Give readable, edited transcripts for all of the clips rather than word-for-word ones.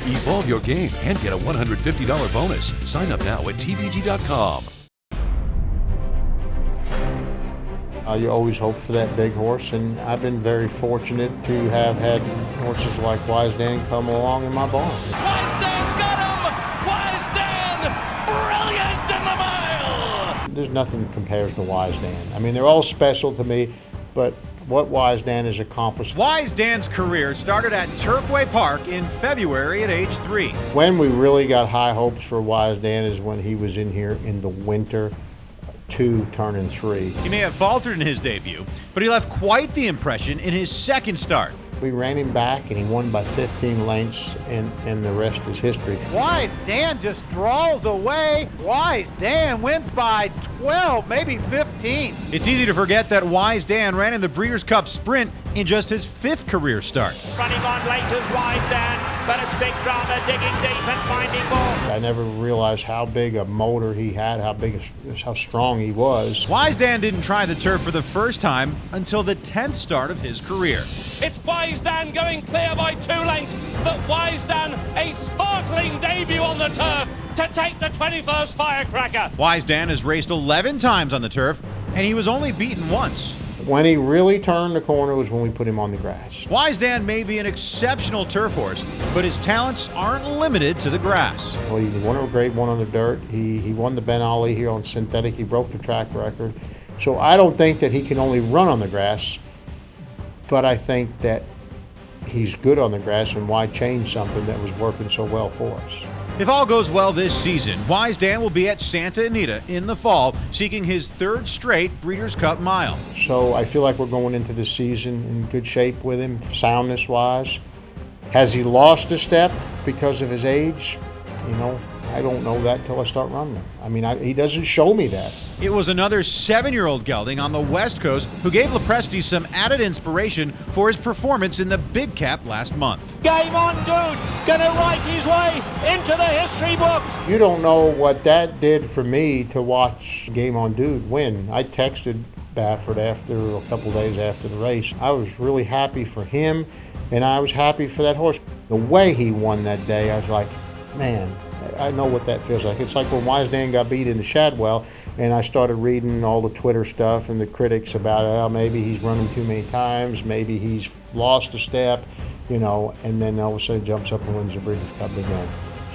Evolve your game and get a $150 bonus. Sign up now at TVG.com. You always hope for that big horse, and I've been very fortunate to have had horses like Wise Dan come along in my barn. Wise Dan's got him! Wise Dan, brilliant in the mile! There's nothing that compares to Wise Dan. I mean, they're all special to me, but what Wise Dan has accomplished. Wise Dan's career started at Turfway Park in February at age 3. When we really got high hopes for Wise Dan is when he was in here in the winter, 2 turning 3. He may have faltered in his debut, but he left quite the impression in his second start. We ran him back and he won by 15 lengths, and the rest is history. Wise Dan just draws away. Wise Dan wins by 12, maybe 15. It's easy to forget that Wise Dan ran in the Breeders' Cup Sprint in just his 5th career start. Running on late is Wise Dan, but it's big drama, digging deep and finding more. I never realized how big a motor he had, how strong he was. Wise Dan didn't try the turf for the first time until the 10th start of his career. It's Wise Dan going clear by 2 lengths, but Wise Dan, a sparkling debut on the turf to take the 21st firecracker. Wise Dan has raced 11 times on the turf, and he was only beaten once. When he really turned the corner was when we put him on the grass. Wise Dan may be an exceptional turf horse, but his talents aren't limited to the grass. Well, he won a Grade 1 on the dirt. He won the Ben Ali here on synthetic. He broke the track record. So I don't think that he can only run on the grass, but I think that he's good on the grass, and why change something that was working so well for us? If all goes well this season, Wise Dan will be at Santa Anita in the fall, seeking his 3rd straight Breeders' Cup Mile. So I feel like we're going into the season in good shape with him, soundness-wise. Has he lost a step because of his age? You know, I don't know that till I start running him. I mean, he doesn't show me that. It was another 7-year-old gelding on the West Coast who gave Lepresti some added inspiration for his performance in the Big Cap last month. Game on, dude. Gonna write his way into the history books. You don't know what that did for me to watch Game on Dude win. I texted Baffert after a couple days after the race. I was really happy for him, and I was happy for that horse. The way he won that day, I was like, man, I know what that feels like. It's like when Wise Dan got beat in the Shadwell, and I started reading all the Twitter stuff and the critics about, oh, maybe he's running too many times, maybe he's lost a step, you know, and then all of a sudden jumps up and wins the Breeders' Cup again.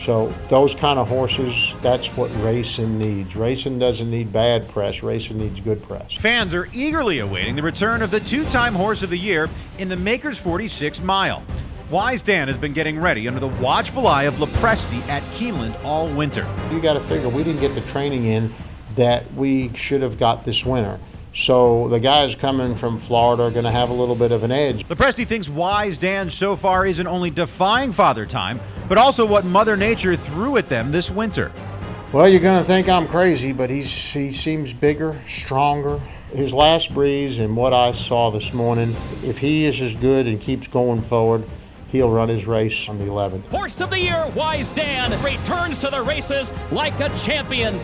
So those kind of horses, that's what racing needs. Racing doesn't need bad press. Racing needs good press. Fans are eagerly awaiting the return of the 2-time Horse of the Year in the Makers 46 Mile. Wise Dan has been getting ready under the watchful eye of Lepresti at Keeneland all winter. You got to figure we didn't get the training in that we should have got this winter. So the guys coming from Florida are going to have a little bit of an edge. Lepresti thinks Wise Dan so far isn't only defying Father Time, but also what Mother Nature threw at them this winter. Well, you're going to think I'm crazy, but he seems bigger, stronger. His last breeze and what I saw this morning, if he is as good and keeps going forward, he'll run his race on the 11th. Horse of the Year, Wise Dan, returns to the races like a champion.